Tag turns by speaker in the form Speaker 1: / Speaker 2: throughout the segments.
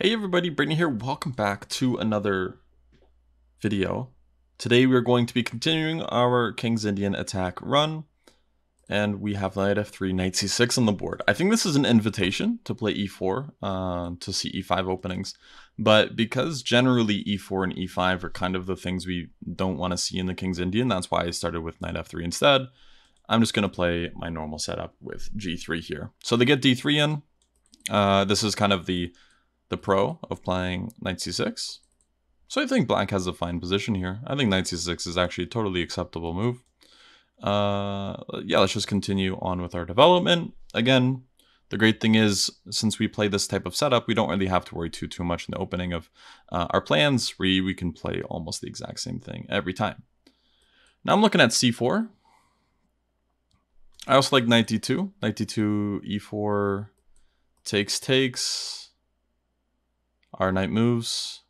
Speaker 1: Hey everybody, Brittany here. Welcome back to another video. Today we're going to be continuing our King's Indian attack run, and we have knight f3, knight c6 on the board. I think this is an invitation to play e4 to see e5 openings, but because generally e4 and e5 are kind of the things we don't want to see in the King's Indian, that's why I started with knight f3 instead. I'm just going to play my normal setup with g3 here. So they get d3 in. This is kind of the pro of playing knight c6. So I think black has a fine position here. I think knight c6 is actually a totally acceptable move. Yeah, let's just continue on with our development. Again, the great thing is, since we play this type of setup, we don't really have to worry too much in the opening of our plans. We can play almost the exact same thing every time. Now I'm looking at c4. I also like knight d2. Knight d2, e4, takes. Our knight moves,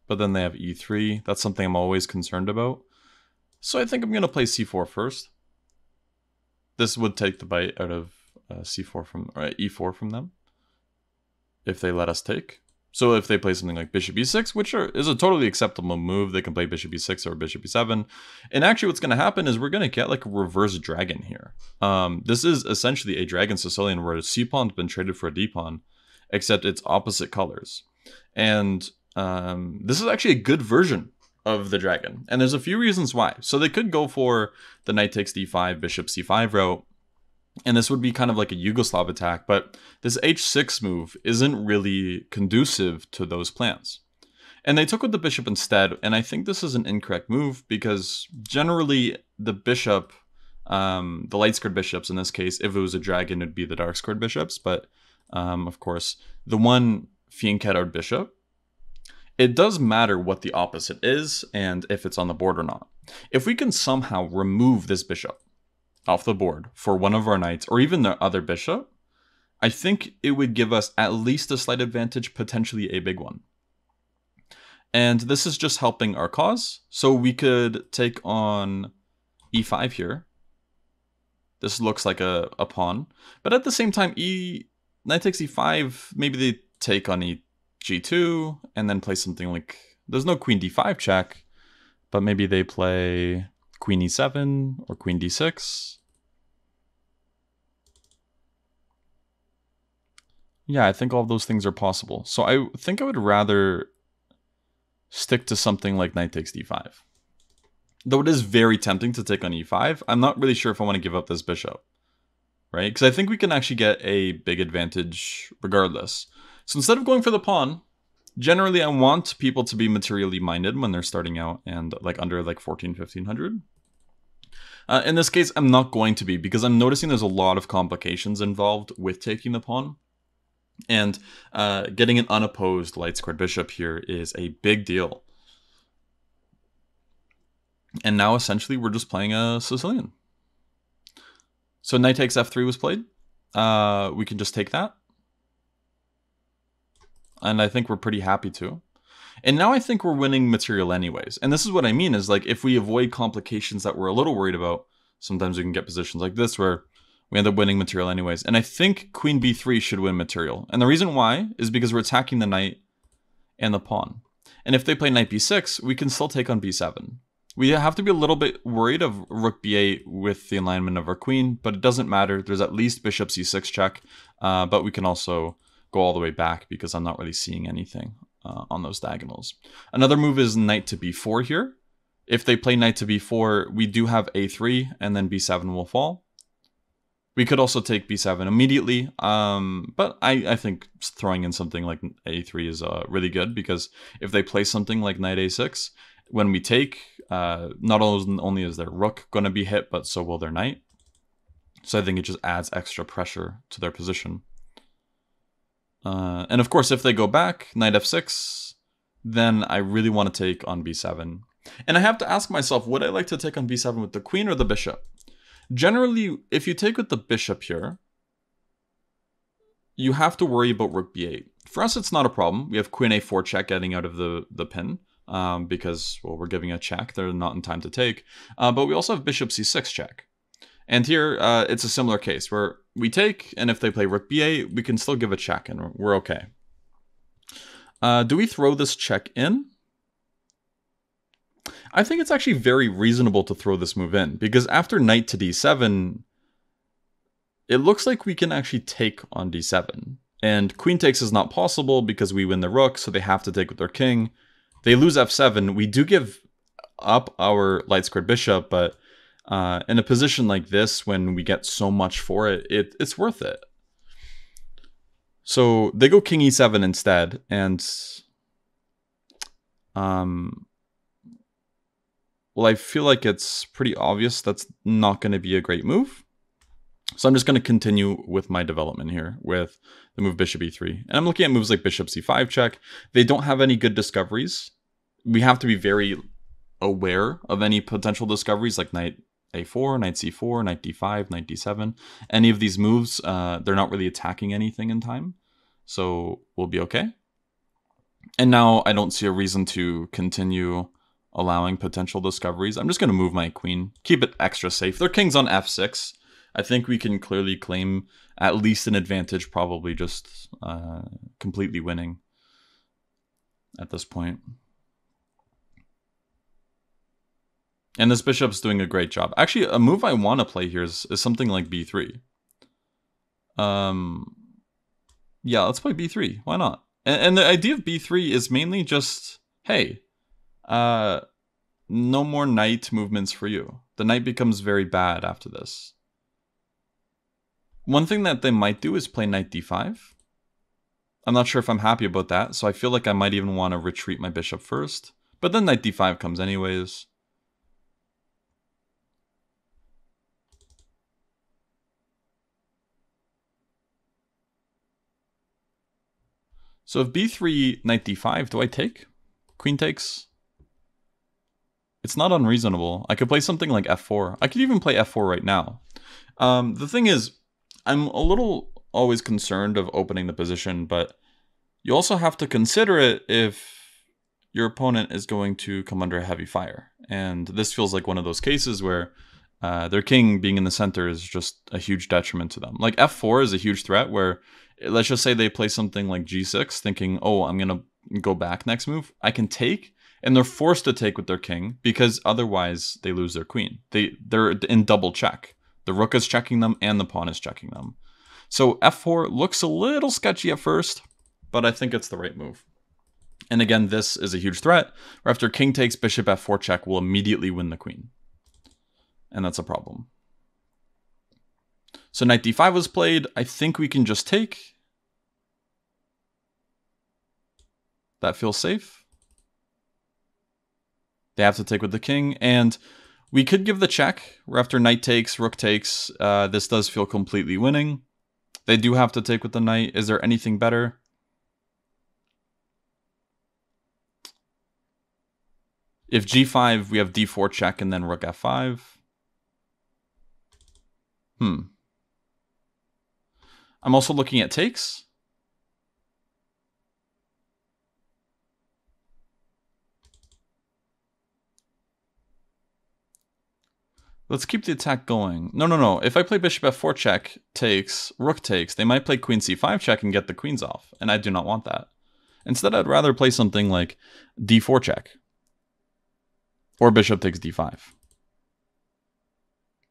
Speaker 1: but then they have e3. That's something I'm always concerned about. So I think I'm going to play c4 first. This would take the bite out of c4 from e4 from them, if they let us take. So if they play something like bishop e6, which is a totally acceptable move, they can play bishop e6 or bishop e7. And actually what's going to happen is we're going to get like a reverse dragon here. This is essentially a dragon Sicilian where a c-pawn's been traded for a d-pawn, except it's opposite colors. And this is actually a good version of the dragon. And there's a few reasons why. So they could go for the knight takes d5, bishop c5 route. And this would be kind of like a Yugoslav attack. But this h6 move isn't really conducive to those plans. And they took with the bishop instead. And I think this is an incorrect move because generally the bishop, the light squared bishops in this case, if it was a dragon, it'd be the dark squared bishops. But of course, the one fianchettoed bishop, it does matter what the opposite is and if it's on the board or not. If we can somehow remove this bishop off the board for one of our knights or even the other bishop, I think it would give us at least a slight advantage, potentially a big one. And this is just helping our cause. So we could take on e5 here. This looks like a pawn, but at the same time, knight takes e5, maybe they take on g2 and then play something like, there's no queen d5 check, but maybe they play queen e7 or queen d6. Yeah, I think all of those things are possible. So I think I would rather stick to something like knight takes d5. Though it is very tempting to take on e5, I'm not really sure if I want to give up this bishop, right? Because I think we can actually get a big advantage regardless. So instead of going for the pawn, generally I want people to be materially minded when they're starting out and like under like 1500. In this case, I'm not going to be, because I'm noticing there's a lot of complications involved with taking the pawn. And getting an unopposed light squared bishop here is a big deal. And now essentially we're just playing a Sicilian. So knight takes f3 was played. We can just take that. And I think we're pretty happy to. And now I think we're winning material anyways. And this is what I mean is like if we avoid complications that we're a little worried about, sometimes we can get positions like this where we end up winning material anyways. And I think queen b3 should win material. And the reason why is because we're attacking the knight and the pawn. And if they play knight b6, we can still take on b7. We have to be a little bit worried of rook b8 with the alignment of our queen, but it doesn't matter. There's at least bishop c6 check, but we can also go all the way back because I'm not really seeing anything on those diagonals. Another move is knight to b4 here. If they play knight to b4, we do have a3 and then b7 will fall. We could also take b7 immediately, but I think throwing in something like a3 is really good because if they play something like knight a6, when we take, not only is their rook going to be hit, but so will their knight. So I think it just adds extra pressure to their position. And of course, if they go back, knight f6, then I really want to take on b7. And I have to ask myself, would I like to take on b7 with the queen or the bishop? Generally, if you take with the bishop here, you have to worry about rook b8. For us, it's not a problem. We have queen a4 check getting out of the pin. Because, well, we're giving a check. They're not in time to take. But we also have bishop c6 check. And here, it's a similar case where we take, and if they play rook b8, we can still give a check, and we're okay. Do we throw this check in? I think it's actually very reasonable to throw this move in, because after knight to d7, it looks like we can actually take on d7. And queen takes is not possible because we win the rook, so they have to take with their king. They lose f7. We do give up our light squared bishop, but in a position like this, when we get so much for it, it's worth it. So they go king e7 instead, and well, I feel like it's pretty obvious that's not going to be a great move. So I'm just going to continue with my development here with the move bishop e3. And I'm looking at moves like bishop c5 check. They don't have any good discoveries. We have to be very aware of any potential discoveries like knight a4, knight c4, knight d5, knight d7. Any of these moves, they're not really attacking anything in time. So we'll be okay. And now I don't see a reason to continue allowing potential discoveries. I'm just going to move my queen, keep it extra safe. Their king's on f6. I think we can clearly claim at least an advantage, probably just completely winning at this point. And this bishop's doing a great job. Actually, a move I want to play here is something like b3. Yeah, let's play b3. Why not? And the idea of b3 is mainly just, hey, no more knight movements for you. The knight becomes very bad after this. One thing that they might do is play knight d5. I'm not sure if I'm happy about that, so I feel like I might even want to retreat my bishop first. But then knight d5 comes anyways. So if b3, knight d5, do I take? Queen takes? It's not unreasonable. I could play something like f4. I could even play f4 right now. The thing is, I'm a little always concerned of opening the position, but you also have to consider it if your opponent is going to come under heavy fire. And this feels like one of those cases where their king being in the center is just a huge detriment to them. Like f4 is a huge threat where, let's just say they play something like g6 thinking, oh, I'm going to go back next move. I can take, and they're forced to take with their king because otherwise they lose their queen. They're in double check. The rook is checking them and the pawn is checking them. So f4 looks a little sketchy at first, but I think it's the right move. And again, this is a huge threat, where after king takes, bishop f4 check will immediately win the queen. And that's a problem. So knight d5 was played. I think we can just take. That feels safe. They have to take with the king, and we could give the check, where after knight takes, rook takes. This does feel completely winning. They do have to take with the knight. Is there anything better? If g5, we have d4 check and then rook f5. I'm also looking at takes. Let's keep the attack going. No. If I play bishop f4 check, takes, rook takes, they might play queen c5 check and get the queens off. And I do not want that. Instead, I'd rather play something like d4 check. Or bishop takes d5.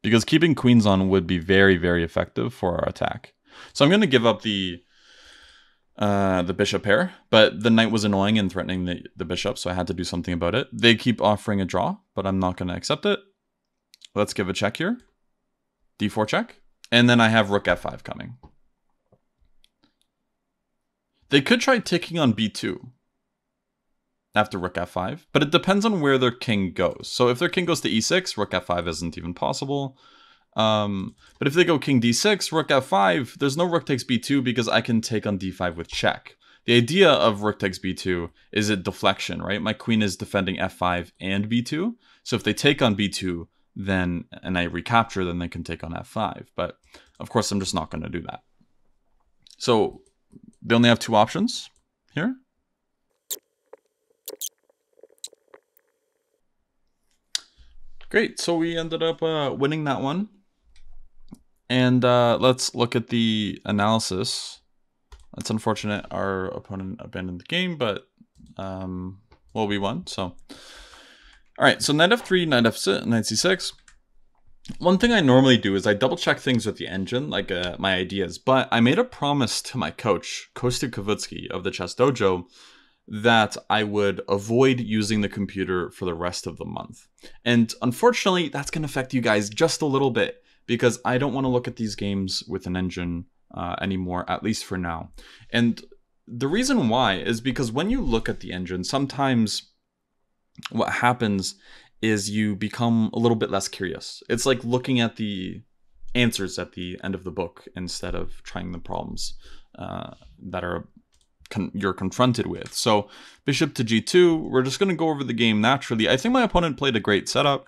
Speaker 1: Because keeping queens on would be very, very effective for our attack. So I'm going to give up the bishop pair, but the knight was annoying and threatening the bishop, so I had to do something about it. They keep offering a draw, but I'm not going to accept it. Let's give a check here. d4 check. And then I have rook f5 coming. They could try taking on b2 after rook f5, but it depends on where their king goes. So if their king goes to e6, rook f5 isn't even possible. But if they go king d6, rook f5, there's no rook takes b2 because I can take on d5 with check. The idea of rook takes b2 is a deflection, right? My queen is defending f5 and b2. So if they take on b2, then, and I recapture, then they can take on f5. But of course, I'm just not going to do that. So they only have two options here. Great, so we ended up winning that one. And let's look at the analysis It's unfortunate our opponent abandoned the game, but well, we won. So, all right. So knight f3, knight f6, knight c6. One thing I normally do is I double check things with the engine, like my ideas. But I made a promise to my coach, Kostya Kavitsky of the Chess Dojo, that I would avoid using the computer for the rest of the month. And unfortunately, that's going to affect you guys just a little bit, because I don't want to look at these games with an engine anymore, at least for now. And the reason why is because when you look at the engine, sometimes what happens is you become a little bit less curious. It's like looking at the answers at the end of the book instead of trying the problems that are you're confronted with. So bishop to g2, we're just going to go over the game naturally. I think my opponent played a great setup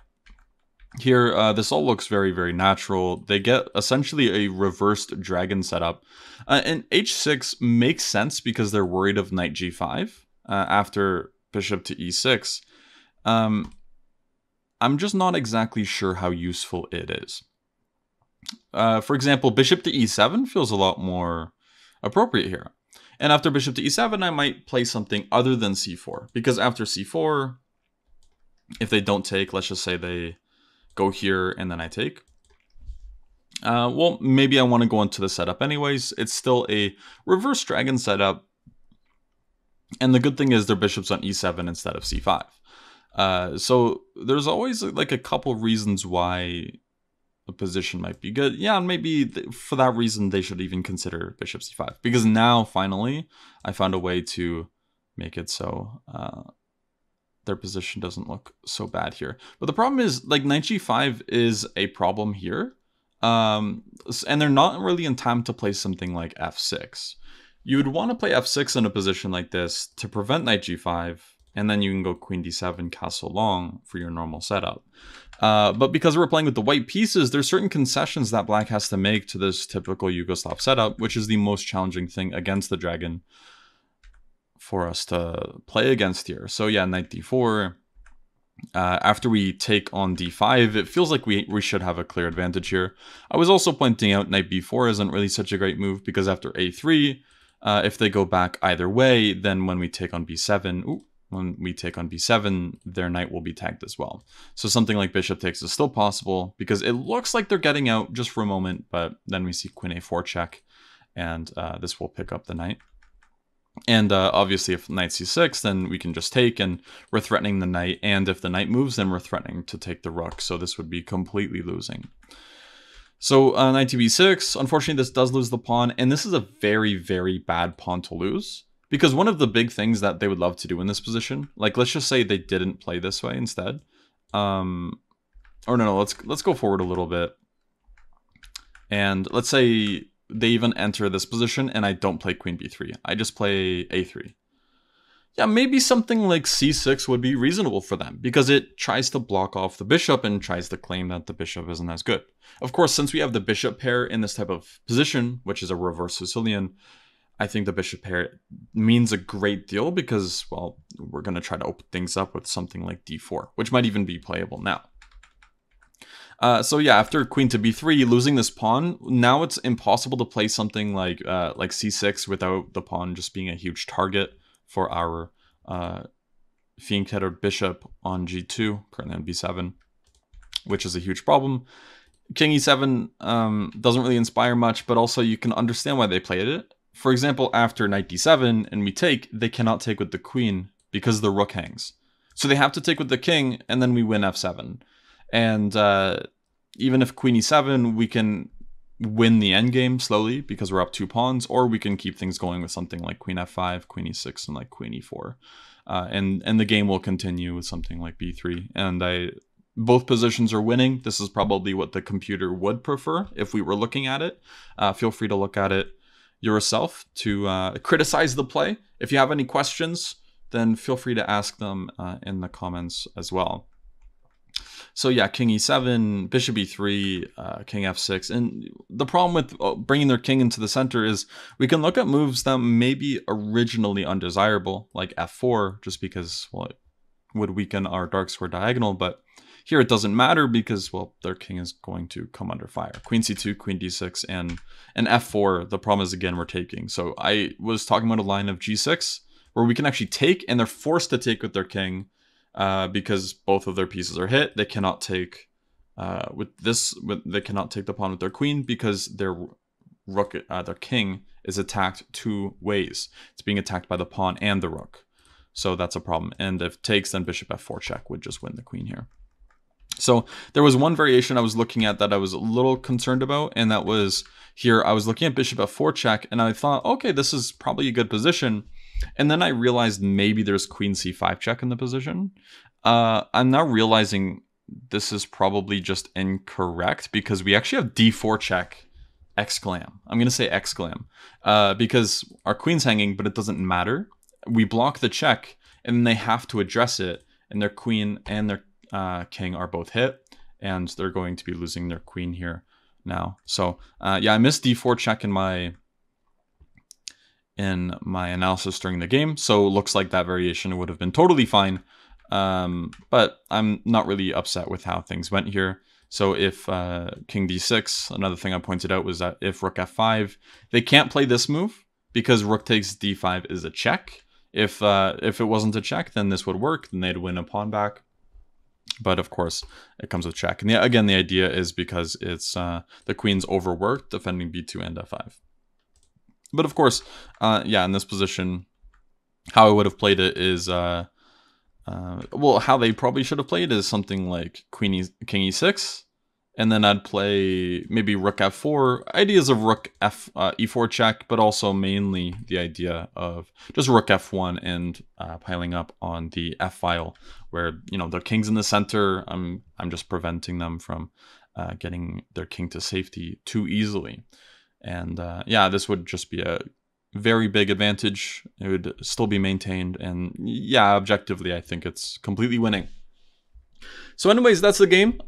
Speaker 1: here. This all looks very, very natural. They get essentially a reversed dragon setup. And h6 makes sense because they're worried of knight g5 after bishop to e6. I'm just not exactly sure how useful it is. For example, bishop to e7 feels a lot more appropriate here. And after bishop to e7, I might play something other than c4. Because after c4, if they don't take, let's just say they go here and then I take. Well, maybe I want to go into the setup anyways. It's still a reverse dragon setup. And the good thing is their bishop's on e7 instead of c5. So there's always like a couple reasons why a position might be good. Yeah, and maybe for that reason they should even consider bishop c5. Because now, finally, I found a way to make it so their position doesn't look so bad here. But the problem is, like, knight g5 is a problem here. And they're not really in time to play something like f6. You would want to play f6 in a position like this to prevent knight g5, and then you can go queen d7, castle long for your normal setup. But because we're playing with the white pieces, there's certain concessions that black has to make to this typical Yugoslav setup, which is the most challenging thing against the dragon for us to play against here. So yeah, knight d4. After we take on d5, it feels like we should have a clear advantage here. I was also pointing out knight b4 isn't really such a great move, because after a3, if they go back either way, then when we take on b7, their knight will be tagged as well. So something like bishop takes is still possible, because it looks like they're getting out just for a moment, but then we see queen a4 check, and this will pick up the knight. And obviously if knight c6, then we can just take, and we're threatening the knight, and if the knight moves, then we're threatening to take the rook, so this would be completely losing. So knight to b6, unfortunately this does lose the pawn, and this is a very, very bad pawn to lose. Because one of the big things that they would love to do in this position, like let's just say they didn't play this way instead. Or no, let's go forward a little bit. And let's say they even enter this position and I don't play queen b3. I just play a3. Yeah, maybe something like c6 would be reasonable for them, because it tries to block off the bishop and tries to claim that the bishop isn't as good. Of course, since we have the bishop pair in this type of position, which is a reverse Sicilian, I think the bishop pair means a great deal, because, well, we're going to try to open things up with something like d4, which might even be playable now. So yeah, after queen to b3, losing this pawn, now it's impossible to play something like c6 without the pawn just being a huge target for our fianchettoed bishop on g2, currently on b7, which is a huge problem. King e7 doesn't really inspire much, but also you can understand why they played it. For example, after knight d7 and we take, they cannot take with the queen because the rook hangs. So they have to take with the king, and then we win f7. And even if queen e7, we can win the endgame slowly because we're up 2 pawns, or we can keep things going with something like queen f5, queen e6, and like queen e4. And the game will continue with something like b3. And both positions are winning. This is probably what the computer would prefer if we were looking at it. Feel free to look at it yourself to criticize the play. If you have any questions, then feel free to ask them in the comments as well. So yeah, king e7, bishop e3, king f6. And the problem with bringing their king into the center is we can look at moves that may be originally undesirable, like f4, just because, well, it would weaken our dark square diagonal. But Here it doesn't matter because, well, their king is going to come under fire. Queen c2, queen d6, and f4. The problem is, again, we're taking. So I was talking about a line of g6 where we can actually take, and they're forced to take with their king because both of their pieces are hit. They cannot take they cannot take the pawn with their queen because their rook, their king is attacked two ways. It's being attacked by the pawn and the rook. So that's a problem. And if takes, then bishop f4 check would just win the queen here. So there was one variation I was looking at that I was a little concerned about, and that was here. I was looking at bishop f4 check, and I thought, okay, this is probably a good position. And then I realized maybe there's queen c5 check in the position. I'm now realizing this is probably just incorrect because we actually have d4 check exclam. I'm going to say exclam because our queen's hanging, but it doesn't matter. We block the check, and then they have to address it, and their queen and their king are both hit, and they're going to be losing their queen here now. So yeah, I missed d4 check in my analysis during the game, so it looks like that variation would have been totally fine, but I'm not really upset with how things went here. So if king d6, another thing I pointed out was that if rook f5, they can't play this move because rook takes d5 is a check. If it wasn't a check, then this would work, then they'd win a pawn back. But of course, it comes with check. And again, the idea is because it's the queen's overworked, defending b2 and f5. But of course, yeah, in this position, how I would have played it is, well, how they probably should have played is something like king e6, and then I'd play maybe rook f4, ideas of rook e4 check, but also mainly the idea of just rook f1 and piling up on the f file, where, you know, the king's in the center. I'm just preventing them from getting their king to safety too easily. And yeah, this would just be a very big advantage. It would still be maintained, and yeah, objectively, I think it's completely winning. So anyways, that's the game.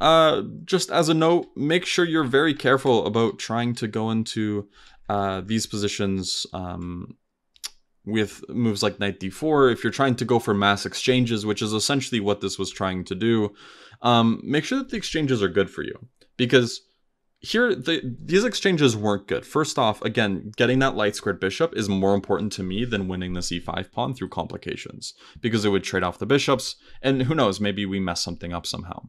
Speaker 1: Just as a note, make sure you're very careful about trying to go into these positions with moves like knight d4. If you're trying to go for mass exchanges, which is essentially what this was trying to do, make sure that the exchanges are good for you, because here, these exchanges weren't good. First off, again, getting that light squared bishop is more important to me than winning the c5 pawn through complications, because it would trade off the bishops, and who knows, maybe we mess something up somehow.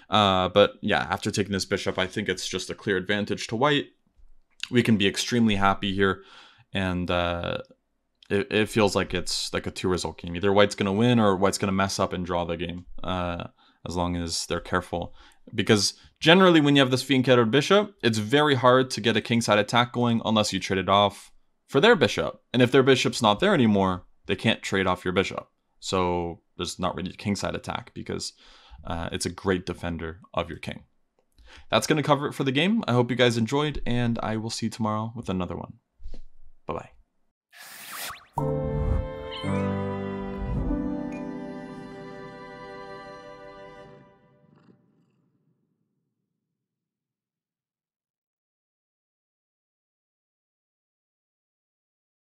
Speaker 1: But yeah, after taking this bishop, I think it's just a clear advantage to white. We can be extremely happy here, and it feels like it's like a two-result game. Either white's going to win or white's going to mess up and draw the game, as long as they're careful. Because generally when you have this fianchettoed bishop, it's very hard to get a kingside attack going unless you trade it off for their bishop. And if their bishop's not there anymore, they can't trade off your bishop. So there's not really a kingside attack because it's a great defender of your king. That's going to cover it for the game. I hope you guys enjoyed, and I will see you tomorrow with another one. Bye-bye.